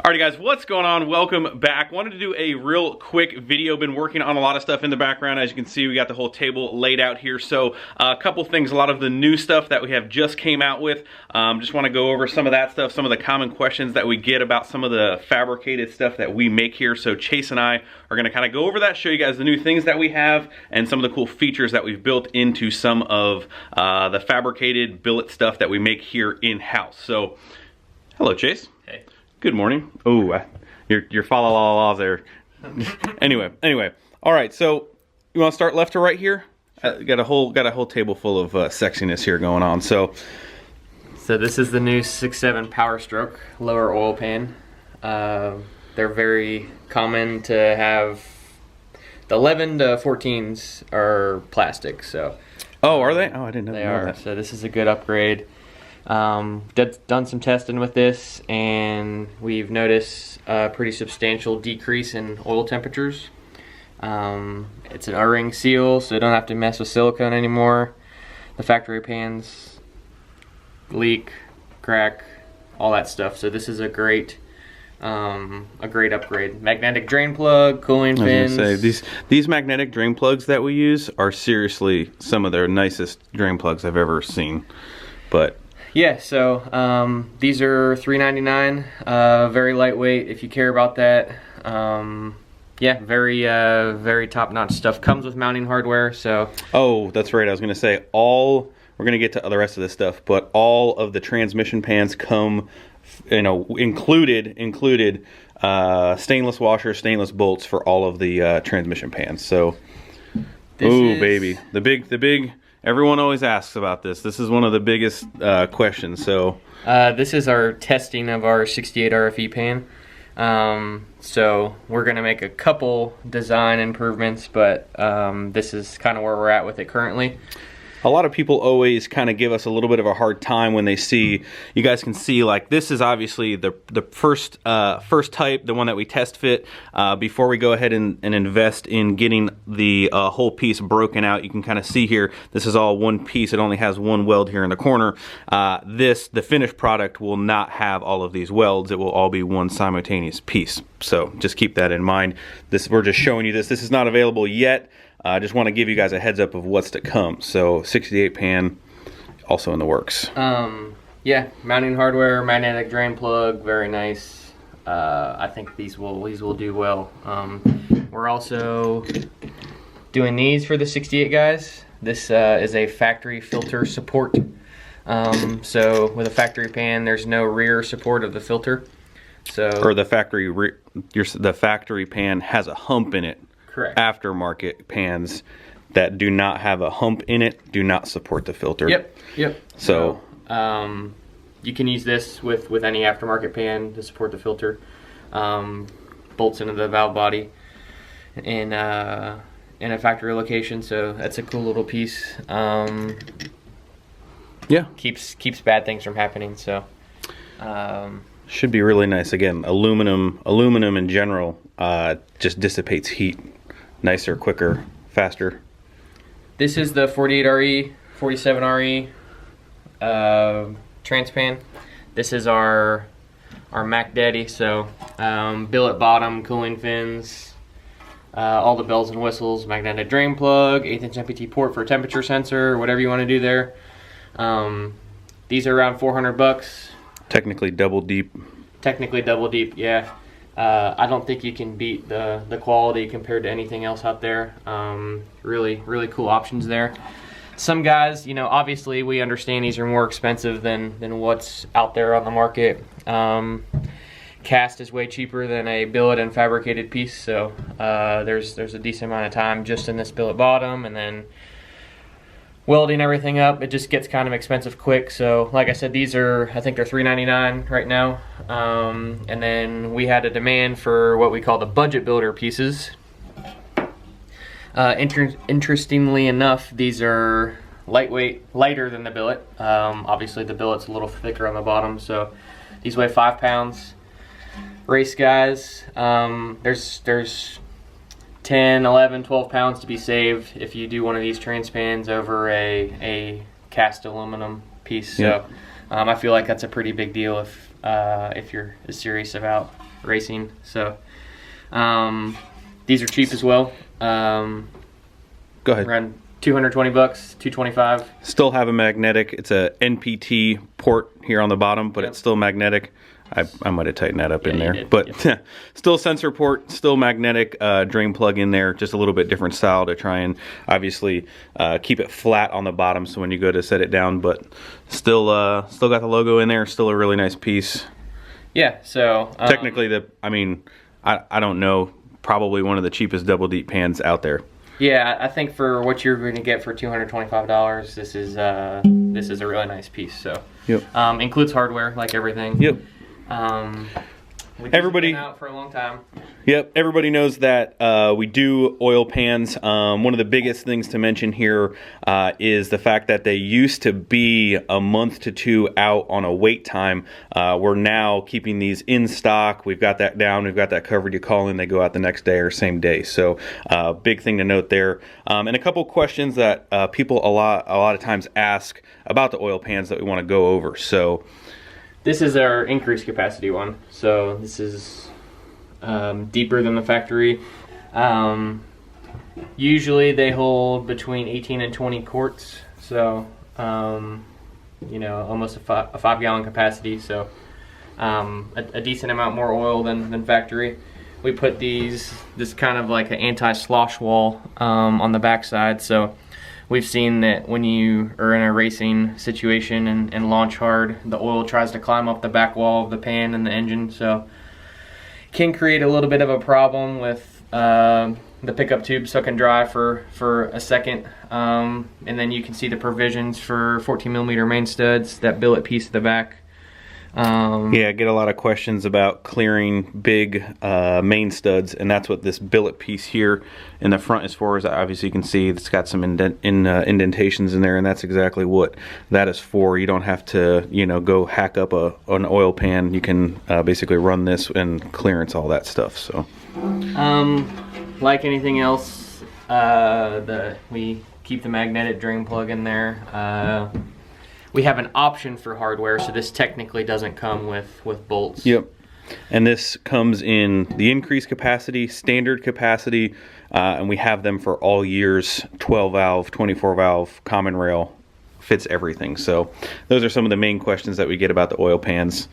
Alrighty guys, what's going on? Welcome back. Wanted to do a real quick video. Been working on a lot of stuff in the background. As you can see, we got the whole table laid out here. So a couple things, a lot of the new stuff that we have just came out with. Just want to go over some of that stuff, some of the common questions that we get about some of the fabricated stuff that we make here. So Chase and I are going to kind of go over that, show you guys the new things that we have and some of the cool features that we've built into some of the fabricated billet stuff that we make here in-house. So, hello Chase. Hey. Good morning. Oh, your follow la there. anyway. All right. So you want to start left to right here? Sure. Got a whole table full of sexiness here going on. So this is the new 6.7 Power Stroke lower oil pan. They're very common to have. The 11 to 14s are plastic. So. Oh, are they? Oh, I didn't know they know are. that. So this is a good upgrade. Done some testing with this, and we've noticed a pretty substantial decrease in oil temperatures. It's an O-ring seal, so you don't have to mess with silicone anymore. The factory pans leak, crack, all that stuff. So this is a great upgrade. Magnetic drain plug, cooling fins. I was gonna say, these magnetic drain plugs that we use are seriously some of the nicest drain plugs I've ever seen. But yeah, so these are $3.99, very lightweight if you care about that. Yeah, very top-notch stuff. Comes with mounting hardware, so. Oh, that's right. I was going to say we're going to get to the rest of this stuff, but all of the transmission pans come, included stainless washers, stainless bolts for all of the transmission pans. So, baby, the big. Everyone always asks about this. This is one of the biggest questions. So this is our testing of our 68 RFE pan. So we're going to make a couple design improvements, but this is kind of where we're at with it currently. A lot of people always kind of give us a little bit of a hard time when they see, you guys can see, like, this is obviously the first type, the one that we test fit. Before we go ahead and invest in getting the whole piece broken out, you can kind of see here, this is all one piece. It only has one weld here in the corner. The finished product will not have all of these welds. It will all be one simultaneous piece. So just keep that in mind. We're just showing you this. This is not available yet. I just want to give you guys a heads up of what's to come. So 68 pan, also in the works. Yeah, mounting hardware, magnetic drain plug, very nice. I think these will do well. We're also doing these for the 68 guys. This is a factory filter support. So with a factory pan, there's no rear support of the filter. So the factory pan has a hump in it. Correct. Aftermarket pans that do not have a hump in it do not support the filter. Yep. So you can use this with any aftermarket pan to support the filter. Bolts into the valve body in a factory location, so that's a cool little piece. Yeah. Keeps bad things from happening. So should be really nice. Again, aluminum in general just dissipates heat nicer, quicker, faster. This is the 48RE, 47RE Transpan. This is our Mac Daddy. So billet bottom, cooling fins, all the bells and whistles, magnetic drain plug, 1/8" MPT port for temperature sensor, whatever you want to do there. These are around $400. Technically double deep. Yeah. I don't think you can beat the quality compared to anything else out there. Really cool options there. Some guys, obviously we understand these are more expensive than what's out there on the market. Cast is way cheaper than a billet and fabricated piece, so there's a decent amount of time just in this billet bottom, and then welding everything up, it just gets kind of expensive quick. So like I said, I think they're $3.99 right now. And then we had a demand for what we call the budget builder pieces. Interestingly enough, these are lighter than the billet. Obviously the billet's a little thicker on the bottom, so these weigh 5 pounds. Race guys, there's 10, 11, 12 pounds to be saved if you do one of these transpans over a cast aluminum piece. So I feel like that's a pretty big deal if you're serious about racing. So these are cheap as well. Go ahead. Around $220, $225. Still have a magnetic. It's a NPT port here on the bottom, but Yep. it's still magnetic. I might have tightened that up in you there, did. but still sensor port, still magnetic drain plug in there, just a little bit different style to try and obviously keep it flat on the bottom so when you go to set it down, but still got the logo in there, still a really nice piece. Yeah, so Technically, I don't know, probably one of the cheapest double deep pans out there. yeah, I think for what you're going to get for $225, this is a really nice piece. So Yep. Includes hardware like everything. Yep. Everybody been out for a long time. Yep, everybody knows that we do oil pans. One of the biggest things to mention here is the fact that they used to be a month to 2 out on a wait time. We're now keeping these in stock. We've got that down. We've got that covered. You call in, they go out the next day or same day. So big thing to note there. And a couple questions that people a lot of times ask about the oil pans that we want to go over. So This is our increased capacity one. So this is deeper than the factory. Usually they hold between 18 and 20 quarts. So, almost a 5-gallon capacity. So a decent amount more oil than factory. We put this kind of like an anti-slosh wall on the backside. So we've seen that when you are in a racing situation and launch hard, the oil tries to climb up the back wall of the pan and the engine, so can create a little bit of a problem with the pickup tube sucking dry for a second. And then you can see the provisions for 14mm main studs, that billet piece at the back. yeah, I get a lot of questions about clearing big main studs, and that's what this billet piece here in the front is for. Is obviously you can see it's got some indentations in there, and that's exactly what that is for. You don't have to, go hack up an oil pan. You can basically run this and clearance all that stuff. So, like anything else, we keep the magnetic drain plug in there. We have an option for hardware, so this technically doesn't come with bolts. Yep. And this comes in the increased capacity, standard capacity, and we have them for all years, 12 valve, 24 valve, common rail, fits everything. So those are some of the main questions that we get about the oil pans.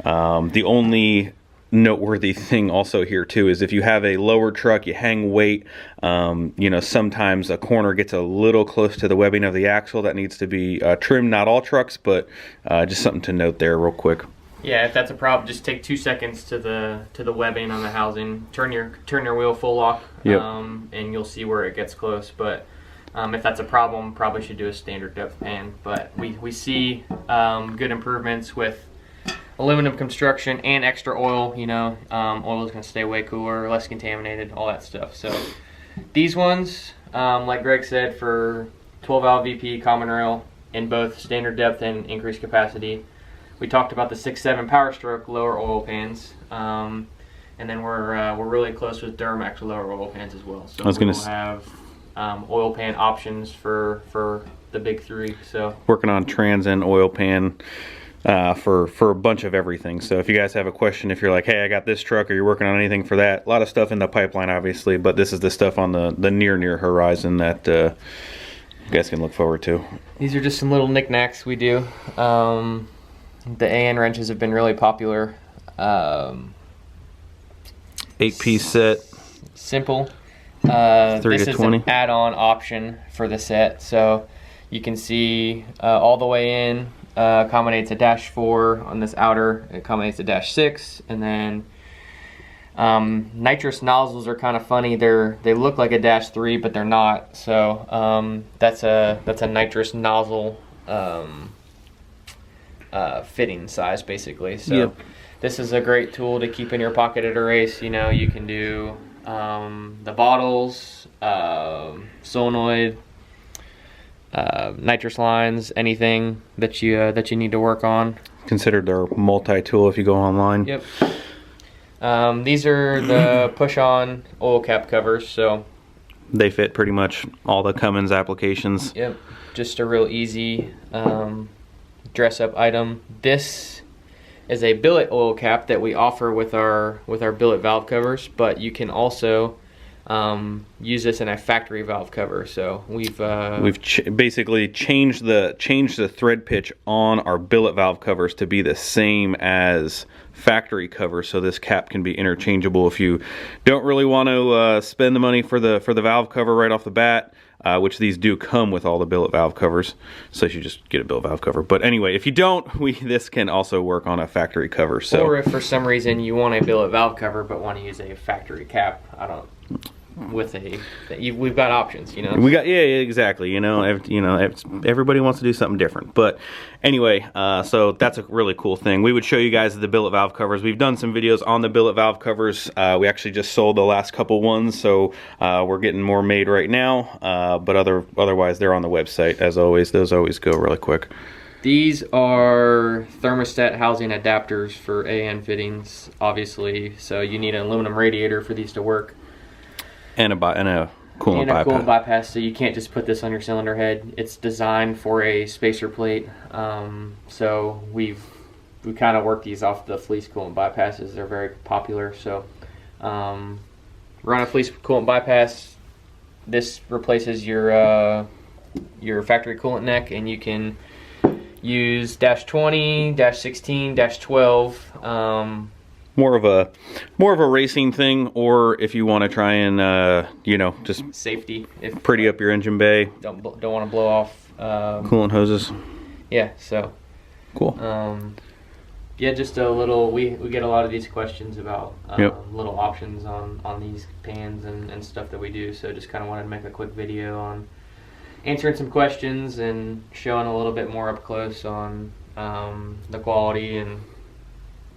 The only noteworthy thing also here too is if you have a lower truck, you hang weight, sometimes a corner gets a little close to the webbing of the axle that needs to be trimmed. Not all trucks, but just something to note there real quick. Yeah, if that's a problem, just take 2 seconds to the webbing on the housing, turn your wheel full lock, Yep. and you'll see where it gets close. But if that's a problem, probably should do a standard depth pan. But we see good improvements with aluminum construction and extra oil. Oil is going to stay way cooler, less contaminated, all that stuff. So these ones, like Greg said, for 12 valve VP common rail in both standard depth and increased capacity. We talked about the 6.7 Power Stroke lower oil pans, and then we're really close with Duramax lower oil pans as well. So we'll have oil pan options for the big three. So working on trans and oil pan for a bunch of everything. So if you guys have a question, if you're like, hey, I got this truck, or you're working on anything for that, a lot of stuff in the pipeline, obviously, but this is the stuff on the near horizon that you guys can look forward to. These are just some little knickknacks we do. The AN wrenches have been really popular. 8-piece set. Simple. 3 this to is 20. an add-on option for the set, so you can see all the way in. Accommodates a -4 on this outer. It accommodates a -6, and then nitrous nozzles are kind of funny. They look like a -3, but they're not. So that's a nitrous nozzle fitting size, basically. So Yep. This is a great tool to keep in your pocket at a race. You can do the bottles, solenoid, nitrous lines, anything that you need to work on. Considered their multi-tool if you go online. Yep. These are the push-on oil cap covers. So They fit pretty much all the Cummins applications. yep, just a real easy dress-up item. This is a billet oil cap that we offer with our billet valve covers, but you can also use this in a factory valve cover. So we've basically changed the thread pitch on our billet valve covers to be the same as factory covers, so this cap can be interchangeable if you don't really want to spend the money for the valve cover right off the bat, which these do come with all the billet valve covers, so you should just get a billet valve cover. But anyway, if you don't, this can also work on a factory cover. So, or if for some reason you want a billet valve cover but want to use a factory cap, we've got options, you know. We got, yeah, exactly. You know, everybody wants to do something different. But anyway, so that's a really cool thing. We would show you guys the billet valve covers. We've done some videos on the billet valve covers. We actually just sold the last couple ones, so we're getting more made right now. But otherwise, they're on the website as always. Those always go really quick. These are thermostat housing adapters for AN fittings, obviously. So you need an aluminum radiator for these to work. And a coolant bypass. Coolant bypass, so you can't just put this on your cylinder head. It's designed for a spacer plate. So we kind of work these off the fleece coolant bypasses. They're very popular. So run a fleece coolant bypass. This replaces your factory coolant neck, and you can use -20, -16, -12. More of a racing thing, or if you want to try and just safety, if pretty up your engine bay. Don't want to blow off coolant hoses. Yeah, so cool. Yeah, just a little. We get a lot of these questions about Yep. little options on these pans and stuff that we do. So just kind of wanted to make a quick video on answering some questions and showing a little bit more up close on the quality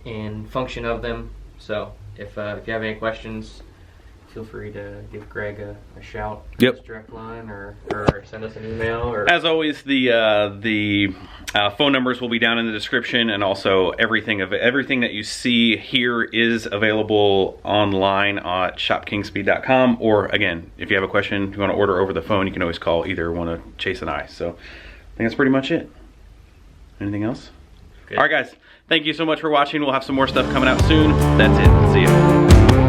and function of them. So if you have any questions, feel free to give Greg a shout. Yep. His direct line, or send us an email. Or as always, the phone numbers will be down in the description, and also everything that you see here is available online at shopkingspeed.com. Or again, if you have a question, you want to order over the phone, you can always call either one of Chase and I. So I think that's pretty much it. Anything else? Good. All right, guys. Thank you so much for watching. We'll have some more stuff coming out soon. That's it. See ya.